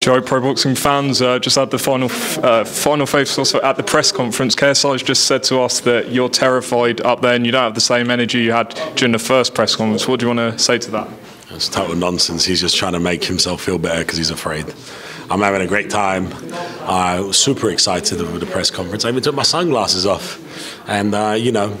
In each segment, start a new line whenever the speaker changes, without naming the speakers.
Joe, pro boxing fans, just had the final face-off at the press conference. KSI's just said to us that you're terrified up there and you don't have the same energy you had during the first press conference. What do you want to say to that?
It's total nonsense. He's just trying to make himself feel better because he's afraid. I'm having a great time. I was super excited with the press conference. I even took my sunglasses off. And, you know,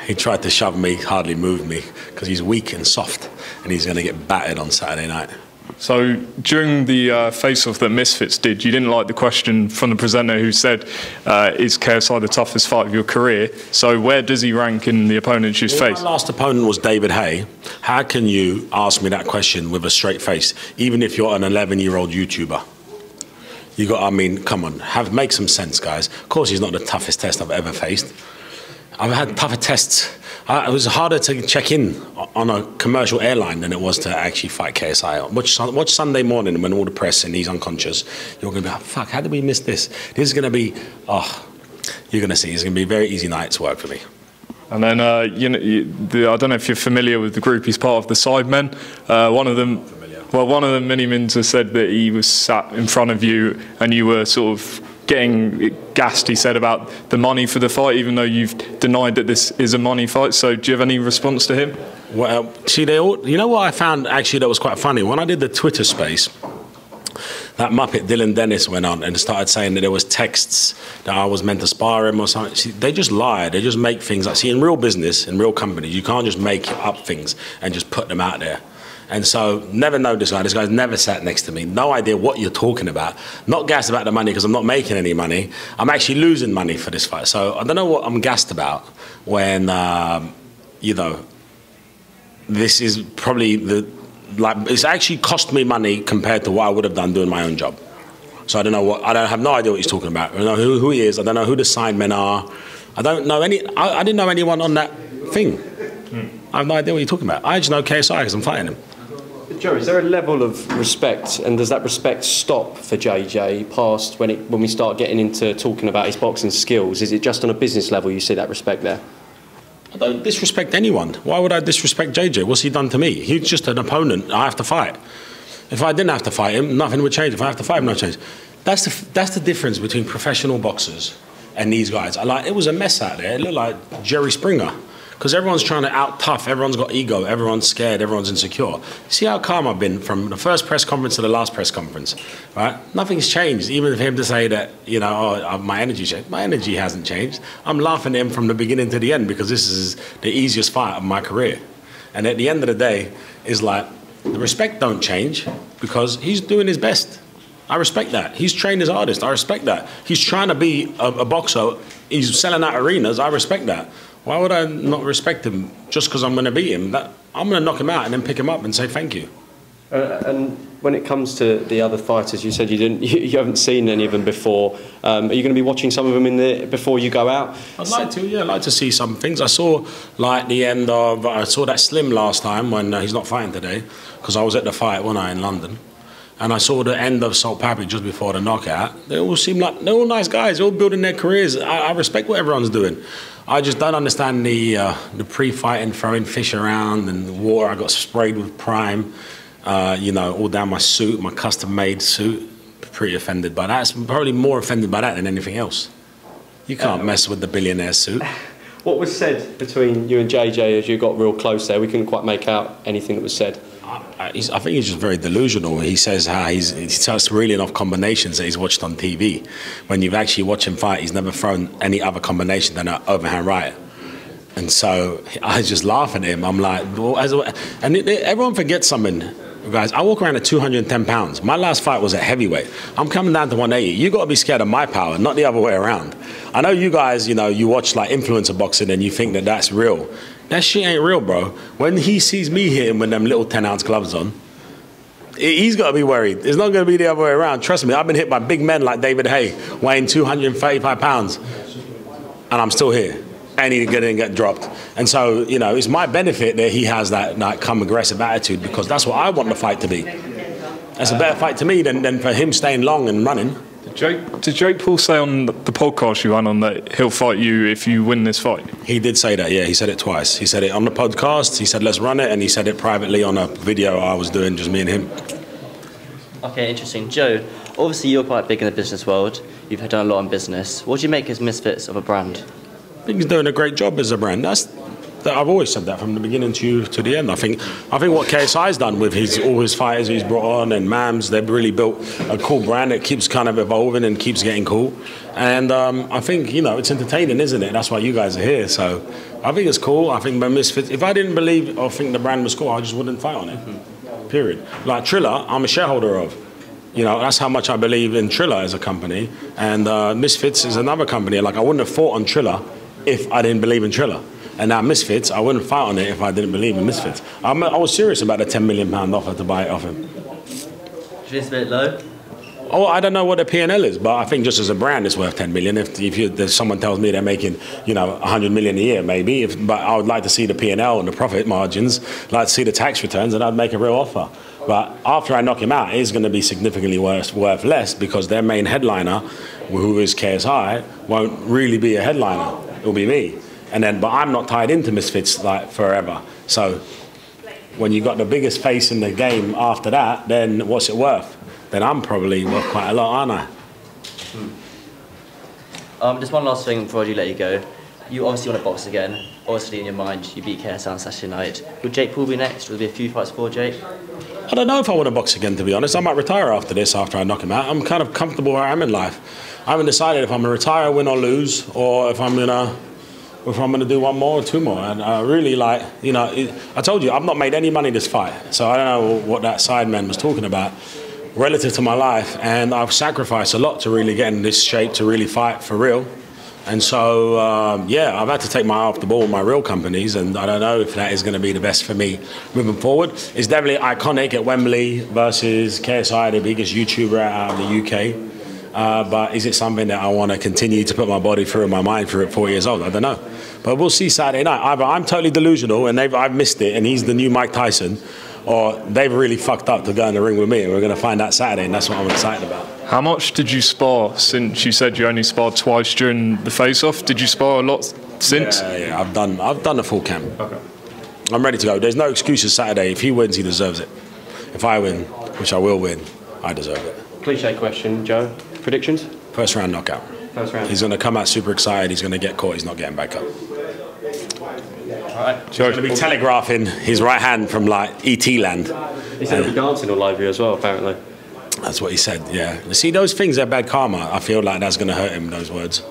he tried to shove me, hardly moved me, because he's weak and soft. And he's going to get battered on Saturday night.
So during the face-off that Misfits did, you didn't like the question from the presenter who said, is KSI the toughest fight of your career? So where does he rank in the opponents you've faced?
My last opponent was David Haye. How can you ask me that question with a straight face, even if you're an 11-year-old YouTuber? You got, I mean, come on, make some sense, guys. Of course he's not the toughest test I've ever faced. I've had tougher tests. It was harder to check in on a commercial airline than it was to actually fight KSI. Watch Sunday morning when all the press and he's unconscious. You're going to be like, fuck, how did we miss this? This is going to be, oh, you're going to see. It's going to be a very easy night's work for me.
And then, you know, I don't know if you're familiar with the group. He's part of the Sidemen. One of them, Miniminter, said that he was sat in front of you and you were sort of getting gassed, he said, about the money for the fight, even though you've denied that this is a money fight. So do you have any response to him?
Well, see, you know what I found actually that was quite funny? When I did the Twitter space, that Muppet Dylan Dennis went on and started saying that there was texts that I was meant to spar him or something. See, they just lie. They just make things up. See, in real business, in real companies, you can't just make up things and just put them out there. And so, never know this guy. This guy's never sat next to me. No idea what you're talking about. Not gassed about the money because I'm not making any money. I'm actually losing money for this fight. So I don't know what I'm gassed about when, you know, this is probably it's actually cost me money compared to what I would have done doing my own job. So I don't know what, I have no idea what he's talking about. I don't know who he is. I don't know who the Sidemen are. I don't know I didn't know anyone on that thing. I have no idea what you're talking about. I just know KSI because I'm fighting him.
Joe, is there a level of respect, and does that respect stop for JJ past when we start getting into talking about his boxing skills? Is it just on a business level you see that respect there?
I don't disrespect anyone. Why would I disrespect JJ? What's he done to me? He's just an opponent I have to fight. If I didn't have to fight him, nothing would change. If I have to fight him, nothing would change. That's the difference between professional boxers and these guys. It was a mess out there. It looked like Jerry Springer. Because everyone's trying to out-tough, everyone's got ego, everyone's scared, everyone's insecure. See how calm I've been from the first press conference to the last press conference, right? Nothing's changed, even for him to say that, you know, oh, my energy changed. My energy hasn't changed. I'm laughing at him from the beginning to the end because this is the easiest fight of my career. And at the end of the day, it's like, the respect don't change because he's doing his best. I respect that. He's trained his hardest. I respect that. He's trying to be a boxer. He's selling out arenas. I respect that. Why would I not respect him just because I'm going to beat him? I'm going to knock him out and then pick him up and say thank you.
And when it comes to the other fighters, you said you haven't seen any of them before. Are you going to be watching some of them before you go out?
I'd like to, yeah. I'd like to see some things. I saw the end of. I saw that Slim last time when he's not fighting today because I was at the fight one night in London. And I saw the end of Salt Pappy just before the knockout. They all seem like they're all nice guys. They're all building their careers. I respect what everyone's doing. I just don't understand the pre-fighting, throwing fish around and water. I got sprayed with Prime, you know, all down my suit, my custom-made suit. Pretty offended by that. I'm probably more offended by that than anything else. You can't mess with the billionaire suit.
What was said between you and JJ as you got real close there? We couldn't quite make out anything that was said.
I think he's just very delusional. He says how he starts reeling off combinations that he's watched on TV. When you've actually watched him fight, he's never thrown any other combination than an overhand right. And so I was just laughing at him. I'm like, well, and everyone forgets something, guys. I walk around at 210 pounds. My last fight was at heavyweight. I'm coming down to 180. You got to be scared of my power, not the other way around. I know you guys, you know, you watch like influencer boxing and you think that that's real. That shit ain't real, bro. When he sees me hitting with them little 10-ounce gloves on, he's got to be worried. It's not going to be the other way around. Trust me, I've been hit by big men like David Haye, weighing 235 pounds, and I'm still here. And he didn't get dropped. And so, you know, it's my benefit that he has that calm, aggressive attitude because that's what I want the fight to be. That's a better fight to me than for him staying long and running.
Did Jake Paul say on the podcast you went on that he'll fight you if you win this fight?
He did say that, yeah. He said it twice. He said it on the podcast, he said let's run it, and he said it privately on a video I was doing, just me and him.
Okay, interesting. Joe, Obviously, you're quite big in the business world. You've done a lot in business. What do you make as Misfits of a brand?
I think he's doing a great job as a brand. I've always said that from the beginning to the end. I think what KSI's done with all his fighters he's brought on and Mams, they've really built a cool brand that keeps kind of evolving and keeps getting cool. And I think, it's entertaining, isn't it? That's why you guys are here. So I think it's cool. I think Misfits, if I didn't believe or think the brand was cool, I just wouldn't fight on it. Period. Like Triller, I'm a shareholder of. That's how much I believe in Triller as a company. And Misfits is another company. Like, I wouldn't have fought on Triller if I didn't believe in Triller. And now Misfits, I wouldn't fight on it if I didn't believe in Misfits. I was serious about the £10 million offer to buy it off him.
Do you think it's a bit low?
Oh, I don't know what the P&L is, but I think just as a brand, it's worth 10 million. If someone tells me they're making, 100 million a year, maybe. But I would like to see the P&L and the profit margins, like to see the tax returns, and I'd make a real offer. But after I knock him out, it is going to be significantly worth less because their main headliner, who is KSI, won't really be a headliner. It'll be me. But I'm not tied into Misfits like forever. So when you got the biggest face in the game after that, then what's it worth? Then I'm probably worth quite a lot, aren't I?
Just one last thing before I do let you go. You obviously want to box again. Obviously in your mind, you beat KSI on Saturday night. Would Jake Paul be next? Will there be a few fights for Jake?
I don't know if I want to box again, to be honest. I might retire after this, after I knock him out. I'm kind of comfortable where I am in life. I haven't decided if I'm going to retire, win or lose, or if I'm going to do one more or two more. And I really I told you, I've not made any money this fight. So I don't know what that Sidemen was talking about relative to my life. And I've sacrificed a lot to really get in this shape, to really fight for real. And so, I've had to take my eye off the ball with my real companies, and I don't know if that is going to be the best for me moving forward. It's definitely iconic at Wembley versus KSI, the biggest YouTuber out of the UK. But is it something that I want to continue to put my body through and my mind through at 4 years old? I don't know. But we'll see Saturday night. Either I'm totally delusional and I've missed it and he's the new Mike Tyson, or they've really fucked up to go in the ring with me, and we're going to find out Saturday, and that's what I'm excited about.
How much did you spar since you said you only sparred twice during the face-off? Did you spar a lot since?
Yeah, I've done the full camp.
Okay.
I'm ready to go. There's no excuses Saturday. If he wins, he deserves it. If I win, which I will win, I deserve it.
Cliche question, Joe. Predictions?
First round knockout.
First round.
He's going to come out super excited. He's going to get caught. He's not getting back up.
All right.
He's going to be telegraphing his right hand from ET land.
He said he'll be dancing all over you as well, apparently.
That's what he said, yeah. See, those things are bad karma. I feel like that's going to hurt him, those words.